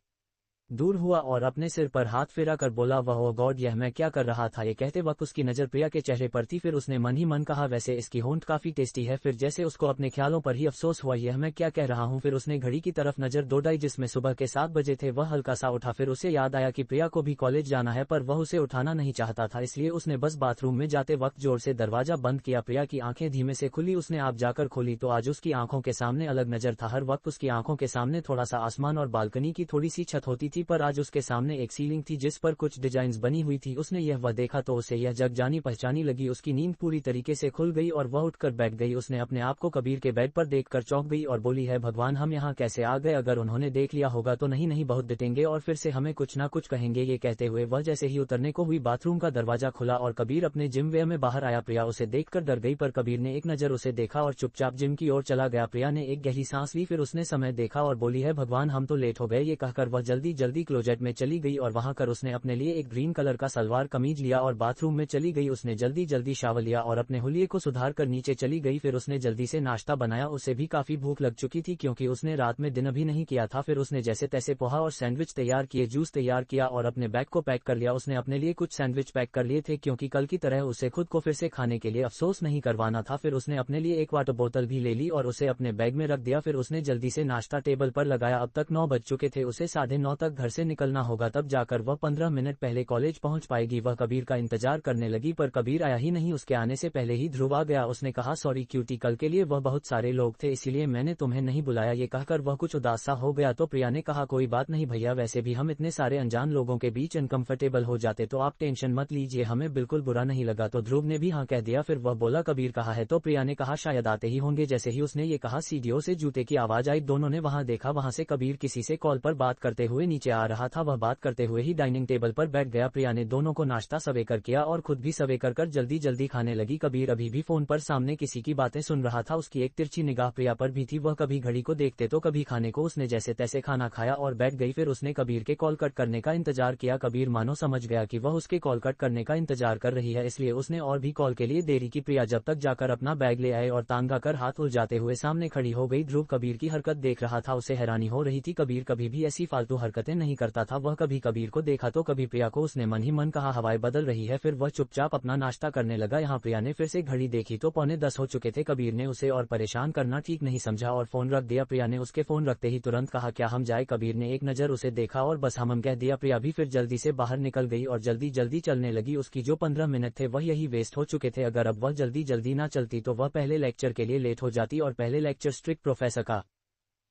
Speaker 1: दूर हुआ और अपने सिर पर हाथ फेरा कर बोला, वह ओ गॉड, यह मैं क्या कर रहा था। ये कहते वक्त उसकी नजर प्रिया के चेहरे पर थी। फिर उसने मन ही मन कहा, वैसे इसकी होंठ काफी टेस्टी है। फिर जैसे उसको अपने ख्यालों पर ही अफसोस हुआ, यह मैं क्या कह रहा हूँ। फिर उसने घड़ी की तरफ नजर दौड़ाई जिसमें सुबह के 7 बजे थे। वह हल्का सा उठा। फिर उसे याद आया कि प्रिया को भी कॉलेज जाना है पर वह उसे उठाना नहीं चाहता था, इसलिए उसने बस बाथरूम में जाते वक्त जोर से दरवाजा बंद किया। प्रिया की आंखें धीमे से खुली। उसने आप जाकर खोली तो आज उसकी आंखों के सामने अलग नजर था। हर वक्त उसकी आंखों के सामने थोड़ा सा आसमान और बालकनी की थोड़ी सी छत होती थी, पर आज उसके सामने एक सीलिंग थी जिस पर कुछ डिजाइन्स बनी हुई थी। उसने यह वह देखा तो उसे यह जग जानी पहचानी लगी। उसकी नींद पूरी तरीके से खुल गई और वह उठकर बैठ गई। उसने अपने आप को कबीर के बेड पर देखकर चौंक गई और बोली, है भगवान, हम यहाँ कैसे आ गए। अगर उन्होंने देख लिया होगा तो नहीं बहुत डटेंगे और फिर से हमें कुछ ना कुछ कहेंगे। ये कहते हुए वह जैसे ही उतरने को हुई बाथरूम का दरवाजा खुला और कबीर अपने जिम वेयर में बाहर आया। प्रिया उसे देखकर डर गई पर कबीर ने एक नजर उसे देखा और चुपचाप जिम की ओर चला गया। प्रिया ने एक गहरी सांस ली, फिर उसने समय देखा और बोली, है भगवान, हम तो लेट हो गए। ये कहकर वह जल्दी जल्दी क्लोजेट में चली गई और वहां कर उसने अपने लिए एक ग्रीन कलर का सलवार कमीज लिया और बाथरूम में चली गई। उसने जल्दी जल्दी शावर लिया और अपने हुलिये को सुधार कर नीचे चली गई। फिर उसने जल्दी से नाश्ता बनाया। उसे भी काफी भूख लग चुकी थी क्योंकि उसने रात में डिनर भी नहीं किया था। फिर उसने जैसे तैसे पोहा और सैंडविच तैयार किए, जूस तैयार किया और अपने बैग को पैक कर लिया। उसने अपने लिए कुछ सैंडविच पैक कर लिए थे क्योंकि कल की तरह उसे खुद को फिर से खाने के लिए अफसोस नहीं करवाना था। फिर उसने अपने लिए एक वाटर बोतल भी ले ली और उसे अपने बैग में रख दिया। फिर उसने जल्दी से नाश्ता टेबल पर लगाया। अब तक 9 बज चुके थे। उसे 9:30 तक घर से निकलना होगा, तब जाकर वह 15 मिनट पहले कॉलेज पहुंच पाएगी। वह कबीर का इंतजार करने लगी पर कबीर आया ही नहीं। उसके आने से पहले ही ध्रुव आ गया। उसने कहा, सॉरी क्यूटी, कल के लिए वह बहुत सारे लोग थे इसीलिए मैंने तुम्हें नहीं बुलाया। ये कहकर वह कुछ उदास सा हो गया तो प्रिया ने कहा, कोई बात नहीं भैया, वैसे भी हम इतने सारे अनजान लोगों के बीच अनकंफर्टेबल हो जाते तो आप टेंशन मत लीजिए, हमें बिल्कुल बुरा नहीं लगा। तो ध्रुव ने भी हाँ कह दिया। फिर वह बोला, कबीर कहा है। तो प्रिया ने कहा, शायद आते ही होंगे। जैसे ही उसने ये कहा सीढ़ियों से जूते की आवाज आई। दोनों ने वहां देखा, वहां से कबीर किसी से कॉल पर बात करते हुए नीचे आ रहा था। वह बात करते हुए ही डाइनिंग टेबल पर बैठ गया। प्रिया ने दोनों को नाश्ता सवेकर किया और खुद भी सवेकर कर जल्दी जल्दी खाने लगी। कबीर अभी भी फोन पर सामने किसी की बातें सुन रहा था। उसकी एक तिरछी निगाह प्रिया पर भी थी। वह कभी घड़ी को देखते तो कभी खाने को। उसने जैसे तैसे खाना खाया और बैठ गई। फिर उसने कबीर के कॉल कट करने का इंतजार किया। कबीर मानो समझ गया कि वह उसके कॉल कट करने का इंतजार कर रही है, इसलिए उसने और भी कॉल के लिए देरी की। प्रिया जब तक जाकर अपना बैग ले आए और तांगा कर हाथ उलझाते हुए सामने खड़ी हो गई। ध्रुव कबीर की हरकत देख रहा था। उसे हैरानी हो रही थी, कबीर कभी भी ऐसी फालतू हरकतें बातें नहीं करता था। वह कभी कबीर को देखा तो कभी प्रिया को। उसने मन ही मन कहा हवाएं बदल रही है। फिर वह चुपचाप अपना नाश्ता करने लगा। यहाँ प्रिया ने फिर से घड़ी देखी तो 9:45 हो चुके थे। कबीर ने उसे और परेशान करना ठीक नहीं समझा और फोन रख दिया। प्रिया ने उसके फोन रखते ही तुरंत कहा क्या हम जाए। कबीर ने एक नजर उसे देखा और बस हम कह दिया। प्रिया भी फिर जल्दी से बाहर निकल गई और जल्दी जल्दी चलने लगी। उसकी जो 15 मिनट थे वह यही वेस्ट हो चुके थे। अगर अब वह जल्दी जल्दी ना चलती तो वह पहले लेक्चर के लिए लेट हो जाती और पहले लेक्चर स्ट्रिक्ट प्रोफेसर का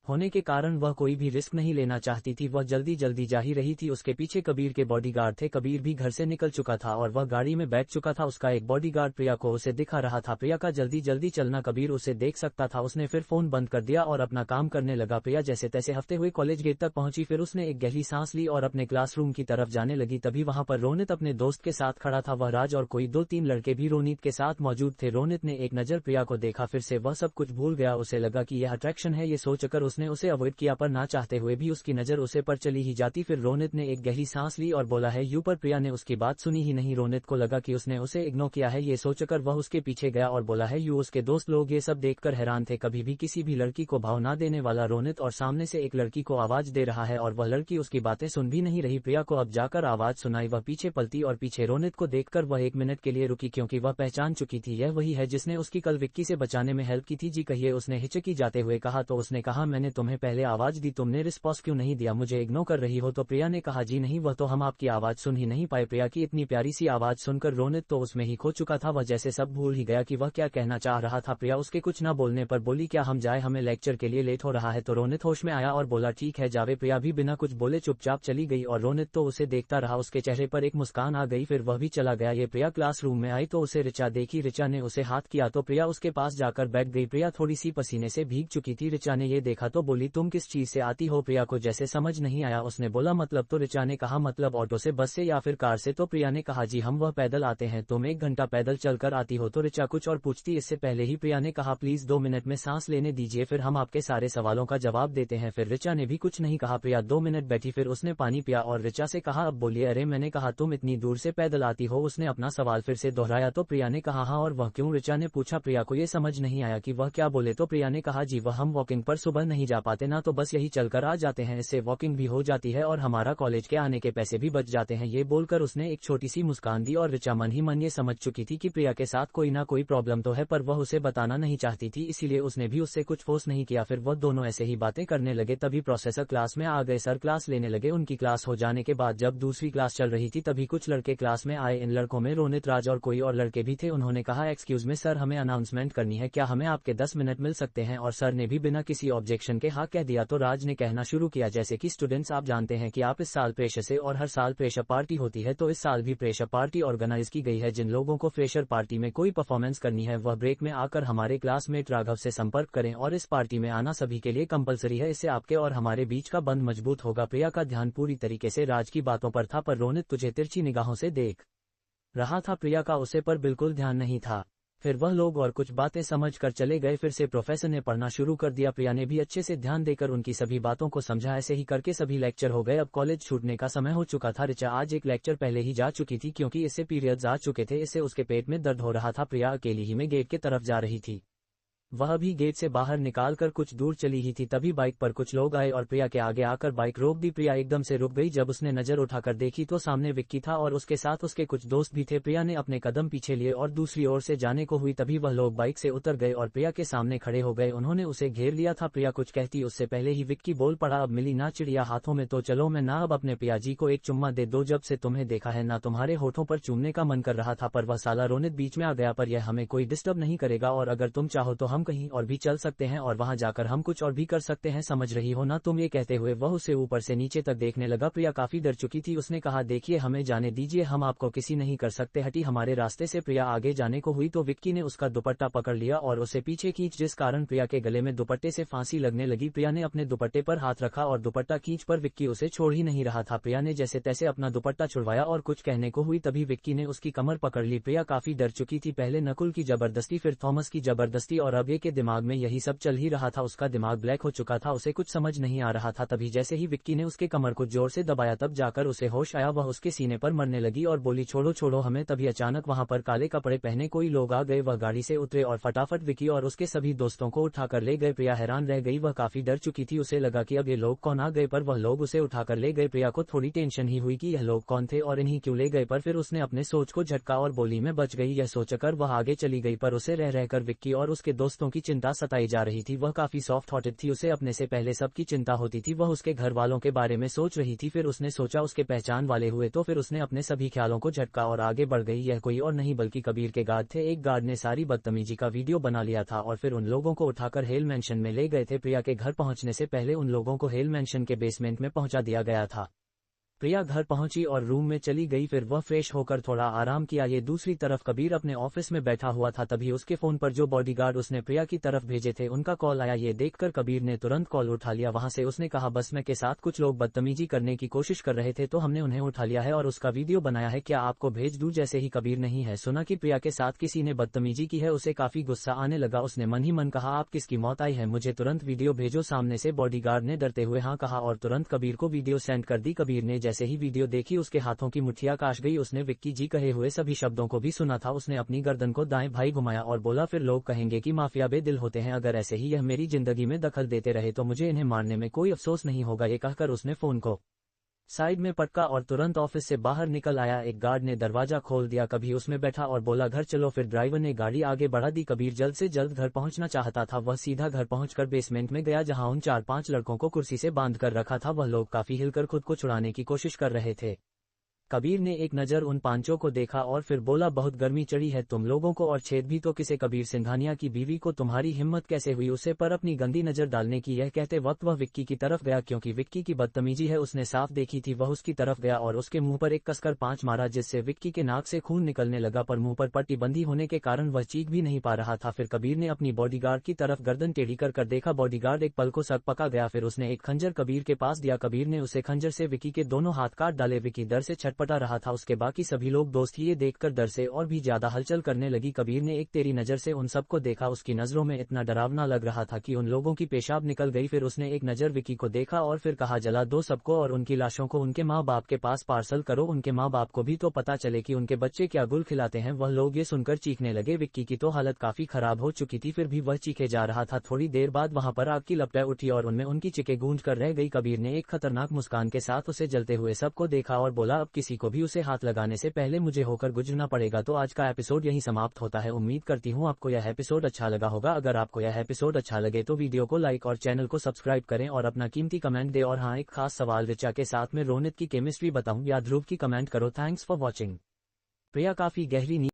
Speaker 1: होने के कारण वह कोई भी रिस्क नहीं लेना चाहती थी। वह जल्दी जल्दी जा ही रही थी। उसके पीछे कबीर के बॉडीगार्ड थे। कबीर भी घर से निकल चुका था और वह गाड़ी में बैठ चुका था। उसका एक बॉडीगार्ड प्रिया को उसे दिखा रहा था। प्रिया का जल्दी जल्दी चलना कबीर उसे देख सकता था। उसने फिर फोन बंद कर दिया और अपना काम करने लगा। प्रिया जैसे तैसे हफ्ते हुए कॉलेज गेट तक पहुंची। फिर उसने एक गहरी सांस ली और अपने क्लासरूम की तरफ जाने लगी। तभी वहां पर रोनित अपने दोस्त के साथ खड़ा था। वह राज और कोई 2-3 लड़के भी रोनित के साथ मौजूद थे। रोनित ने एक नजर प्रिया को देखा फिर से वह सब कुछ भूल गया। उसे लगा कि यह अट्रैक्शन है। ये सोचकर उसने उसे अवॉइड किया पर ना चाहते हुए भी उसकी नजर उसे पर चली ही जाती। फिर रोनित ने एक गहरी सांस ली और बोला है यू पर प्रिया ने उसकी बात सुनी ही नहीं। रोनित को लगा कि उसने उसे इग्नोर किया है। ये सोचकर वह उसके पीछे गया और बोला है यू। उसके दोस्त लोग ये सब देखकर हैरान थे। कभी भी किसी भी लड़की को भाव ना देने वाला रोनित और सामने से एक लड़की को आवाज दे रहा है और वह लड़की उसकी बातें सुन भी नहीं रही। प्रिया को अब जाकर आवाज सुनाई। वह पीछे पलटी और पीछे रोनित को देखकर वह 1 मिनट के लिए रुकी क्योंकि वह पहचान चुकी थी यह वही है जिसने उसकी कल विक्की से बचाने में हेल्प की थी। जी कहिए उसने हिचकी जाते हुए कहा। तो उसने कहा मैंने तुम्हें पहले आवाज दी तुमने रिस्पॉन्स क्यों नहीं दिया। मुझे इग्नोर कर रही हो। तो प्रिया ने कहा जी नहीं वह तो हम आपकी आवाज सुन ही नहीं पाए। प्रिया की इतनी प्यारी सी आवाज सुनकर रोनित तो उसमें ही खो चुका था। वह जैसे सब भूल ही गया कि वह क्या कहना चाह रहा था। प्रिया उसके कुछ न बोलने पर बोली क्या हम जाए हमें लेक्चर के लिए लेट हो रहा है। तो रोनित होश में आया और बोला ठीक है जावे। प्रिया भी बिना कुछ बोले चुपचाप चली गई और रोनित तो उसे देखता रहा। उसके चेहरे पर एक मुस्कान आ गई फिर वह भी चला गया। ये प्रिया क्लासरूम में आई तो उसे ऋचा देखी। ऋचा ने उसे हाथ किया तो प्रिया उसके पास जाकर बैठ गई। प्रिया थोड़ी सी पसीने से भीग चुकी थी। ऋचा ने ये देखा तो बोली तुम किस चीज से आती हो। प्रिया को जैसे समझ नहीं आया। उसने बोला मतलब। तो ऋचा ने कहा मतलब ऑटो से बस से या फिर कार से। तो प्रिया ने कहा जी हम वह पैदल आते हैं। तुम 1 घंटा पैदल चलकर आती हो। तो ऋचा कुछ और पूछती इससे पहले ही प्रिया ने कहा प्लीज 2 मिनट में सांस लेने दीजिए फिर हम आपके सारे सवालों का जवाब देते हैं। फिर ऋचा ने भी कुछ नहीं कहा। प्रिया 2 मिनट बैठी फिर उसने पानी पिया और ऋचा से कहा अब बोलिए। अरे मैंने कहा तुम इतनी दूर से पैदल आती हो। उसने अपना सवाल फिर से दोहराया तो प्रिया ने कहा हाँ और वह क्यों। ऋचा ने पूछा। प्रिया को ये समझ नहीं आया कि वह क्या बोले। तो प्रिया ने कहा जी वह हम वॉकिंग पर सुबह नहीं जा पाते ना तो बस यही चलकर आ जाते हैं। इससे वॉकिंग भी हो जाती है और हमारा कॉलेज के आने के पैसे भी बच जाते हैं। ये बोलकर उसने एक छोटी सी मुस्कान दी और ऋचा मन ही मन ये समझ चुकी थी कि प्रिया के साथ कोई ना कोई प्रॉब्लम तो है पर वह उसे बताना नहीं चाहती थी इसीलिए उसने भी उससे कुछ फोर्स नहीं किया। फिर वह दोनों ऐसे ही बातें करने लगे। तभी प्रोफेसर क्लास में आ गए। सर क्लास लेने लगे। उनकी क्लास हो जाने के बाद जब दूसरी क्लास चल रही थी तभी कुछ लड़के क्लास में आए। इन लड़कों में रोनित राज और कोई और लड़के भी थे। उन्होंने कहा एक्सक्यूज में सर हमें अनाउंसमेंट करनी है क्या हमें आपके 10 मिनट मिल सकते हैं। और सर ने भी बिना किसी ऑब्जेक्शन के हाँ कह दिया। तो राज ने कहना शुरू किया जैसे कि स्टूडेंट्स आप जानते हैं कि आप इस साल प्रेशर से और हर साल प्रेशर पार्टी होती है तो इस साल भी प्रेशर पार्टी ऑर्गेनाइज की गई है। जिन लोगों को फ्रेशर पार्टी में कोई परफॉर्मेंस करनी है वह ब्रेक में आकर हमारे क्लासमेट राघव से संपर्क करें और इस पार्टी में आना सभी के लिए कंपलसरी है। इससे आपके और हमारे बीच का बंध मजबूत होगा। प्रिया का ध्यान पूरी तरीके से राज की बातों पर था पर रोनित तुझे तिरछी निगाहों से देख रहा था। प्रिया का उसे पर बिल्कुल ध्यान नहीं था। फिर वह लोग और कुछ बातें समझ कर चले गए। फिर से प्रोफेसर ने पढ़ना शुरू कर दिया। प्रिया ने भी अच्छे से ध्यान देकर उनकी सभी बातों को समझा। ऐसे ही करके सभी लेक्चर हो गए। अब कॉलेज छूटने का समय हो चुका था। ऋचा आज एक लेक्चर पहले ही जा चुकी थी क्योंकि इससे पीरियड्स आ चुके थे। इससे उसके पेट में दर्द हो रहा था। प्रिया अकेली ही में गेट की तरफ जा रही थी। वह भी गेट से बाहर निकालकर कुछ दूर चली ही थी। तभी बाइक पर कुछ लोग आए और प्रिया के आगे आकर बाइक रोक दी। प्रिया एकदम से रुक गई। जब उसने नजर उठाकर देखी तो सामने विक्की था और उसके साथ उसके कुछ दोस्त भी थे। प्रिया ने अपने कदम पीछे लिए और दूसरी ओर से जाने को हुई तभी वह लोग बाइक से उतर गए और प्रिया के सामने खड़े हो गए। उन्होंने उसे घेर लिया था। प्रिया कुछ कहती उससे पहले ही विक्की बोल पड़ा अब मिली ना चिड़िया हाथों में तो चलो मैं ना अब अपने प्रिया जी को एक चुम्मा दे दो। जब से तुम्हें देखा है ना तुम्हारे होठों पर चूमने का मन कर रहा था पर वह साला रोनित बीच में आ गया। पर यह हमें कोई डिस्टर्ब नहीं करेगा और अगर तुम चाहो तो हम कहीं और भी चल सकते हैं और वहां जाकर हम कुछ और भी कर सकते हैं। समझ रही हो ना तुम। ये कहते हुए वह उसे ऊपर से नीचे तक देखने लगा। प्रिया काफी डर चुकी थी। उसने कहा देखिए हमें जाने दीजिए हम आपको किसी नहीं कर सकते। हटी हमारे रास्ते से। प्रिया आगे जाने को हुई तो विक्की ने उसका दुपट्टा पकड़ लिया और उसे पीछे खींच जिस कारण प्रिया के गले में दुपट्टे से फांसी लगने लगी। प्रिया ने अपने दुपट्टे पर हाथ रखा और दुपट्टा खींच पर विक्की उसे छोड़ ही नहीं रहा था। प्रिया ने जैसे तैसे अपना दुपट्टा छुड़वाया और कुछ कहने को हुई तभी विक्की ने उसकी कमर पकड़ ली। प्रिया काफी डर चुकी थी। पहले नकुल की जबरदस्ती फिर थॉमस की जबरदस्ती और अब ये के दिमाग में यही सब चल ही रहा था। उसका दिमाग ब्लैक हो चुका था, उसे कुछ समझ नहीं आ रहा था। तभी जैसे ही विक्की ने उसके कमर को जोर से दबाया तब जाकर उसे होश आया। वह उसके सीने पर मरने लगी और बोली छोड़ो छोड़ो हमें। तभी अचानक वहां पर काले कपड़े पहने कोई लोग आ गए। वह गाड़ी से उतरे और फटाफट विक्की और उसके सभी दोस्तों को उठाकर ले गए। प्रिया हैरान रह गई, वह काफी डर चुकी थी। उसे लगा कि अब ये लोग कौन आ गए, पर वह लोग उसे उठाकर ले गए। प्रिया को थोड़ी टेंशन ही हुई कि यह लोग कौन थे और इन्हीं क्यों ले गए, पर फिर उसने अपने सोच को झटका और बोली मैं बच गई। यह सोचकर वह आगे चली गई, पर उसे रह रहकर विक्की और उसके दोस्तों की चिंता सताई जा रही थी। वह काफी सॉफ्ट हार्टेड थी, उसे अपने से पहले सबकी चिंता होती थी। वह उसके घर वालों के बारे में सोच रही थी। फिर उसने सोचा उसके पहचान वाले हुए तो फिर उसने अपने सभी ख्यालों को झटका और आगे बढ़ गई। यह कोई और नहीं बल्कि कबीर के गार्ड थे। एक गार्ड ने सारी बदतमीजी का वीडियो बना लिया था और फिर उन लोगों को उठाकर हेल मैंशन में ले गए थे। प्रिया के घर पहुंचने से पहले उन लोगों को हेल मैंशन के बेसमेंट में पहुंचा दिया गया था। प्रिया घर पहुंची और रूम में चली गई। फिर वह फ्रेश होकर थोड़ा आराम किया। ये दूसरी तरफ कबीर अपने ऑफिस में बैठा हुआ था। तभी उसके फोन पर जो बॉडीगार्ड उसने प्रिया की तरफ भेजे थे उनका कॉल आया। ये देखकर कबीर ने तुरंत कॉल उठा लिया। वहां से उसने कहा बस मैं के साथ कुछ लोग बदतमीजी करने की कोशिश कर रहे थे तो हमने उन्हें उठा लिया है और उसका वीडियो बनाया है, क्या आपको भेज दूं? जैसे ही कबीर नहीं है सुना कि प्रिया के साथ किसी ने बदतमीजी की है उसे काफी गुस्सा आने लगा। उसने मन ही मन कहा आप किसकी मौत आई है, मुझे तुरंत वीडियो भेजो। सामने से बॉडीगार्ड ने डरते हुए हाँ कहा और तुरंत कबीर को वीडियो सेंड कर दी। कबीर ने जैसे ही वीडियो देखी उसके हाथों की मुट्ठियां काश गई। उसने विक्की जी कहे हुए सभी शब्दों को भी सुना था। उसने अपनी गर्दन को दाएं भाई घुमाया और बोला फिर लोग कहेंगे कि माफिया बेदिल होते हैं, अगर ऐसे ही यह मेरी जिंदगी में दखल देते रहे तो मुझे इन्हें मारने में कोई अफसोस नहीं होगा। ये कहकर उसने फोन को साइड में पटका और तुरंत ऑफिस से बाहर निकल आया। एक गार्ड ने दरवाजा खोल दिया। कभी उसमें बैठा और बोला घर चलो। फिर ड्राइवर ने गाड़ी आगे बढ़ा दी। कबीर जल्द से जल्द घर पहुंचना चाहता था। वह सीधा घर पहुंचकर बेसमेंट में गया जहां उन 4-5 लड़कों को कुर्सी से बांध कर रखा था। वह लोग काफी हिलकर खुद को छुड़ाने की कोशिश कर रहे थे। कबीर ने एक नजर उन पांचों को देखा और फिर बोला बहुत गर्मी चढ़ी है तुम लोगों को और छेद भी तो किसे। कबीर सिंघानिया की बीवी को तुम्हारी हिम्मत कैसे हुई उसे पर अपनी गंदी नजर डालने की। यह कहते वक्त वह विक्की की तरफ गया क्योंकि विक्की की बदतमीजी है उसने साफ देखी थी। वह उसकी तरफ गया और उसके मुंह पर एक कसकर 5 मारा जिससे विक्की के नाक से खून निकलने लगा, पर मुंह पर पट्टी बंधी होने के कारण वह चीख भी नहीं पा रहा था। फिर कबीर ने अपनी बॉडीगार्ड की तरफ गर्दन टेढ़ी कर देखा। बॉडीगार्ड एक पल को सक पका गया। फिर उसने एक खंजर कबीर के पास दिया। कबीर ने उसे खंजर से विक्की के दोनों हाथ काट डाले। विक्की डर से छटपटा रहा था। उसके बाकी सभी लोग दोस्त ये देखकर डर से और भी ज्यादा हलचल करने लगी। कबीर ने एक तेरी नजर से उन सबको देखा। उसकी नजरों में इतना डरावना लग रहा था कि उन लोगों की पेशाब निकल गई। फिर उसने एक नजर विक्की को देखा और फिर कहा जला दो सबको और उनकी लाशों को उनके माँ बाप के पास पार्सल करो। उनके माँ बाप को भी तो पता चले कि उनके बच्चे क्या गुल खिलाते हैं। वह लोग ये सुनकर चीखने लगे। विक्की की तो हालत काफी खराब हो चुकी थी फिर भी वह चीखे जा रहा था। थोड़ी देर बाद वहां पर आग की लपटें उठी और उनमें उनकी चीखें गूंज कर रह गई। कबीर ने एक खतरनाक मुस्कान के साथ उसे जलते हुए सबको देखा और बोला अब किसी को भी उसे हाथ लगाने से पहले मुझे होकर गुजरना पड़ेगा। तो आज का एपिसोड यहीं समाप्त होता है। उम्मीद करती हूँ आपको यह एपिसोड अच्छा लगा होगा। अगर आपको यह एपिसोड अच्छा लगे तो वीडियो को लाइक और चैनल को सब्सक्राइब करें और अपना कीमती कमेंट दे। और हाँ, एक खास सवाल, ऋचा के साथ में रोनित की केमिस्ट्री बताऊं या ध्रुव की? कमेंट करो। Thanks for watching. प्रिया काफी गहरी नींद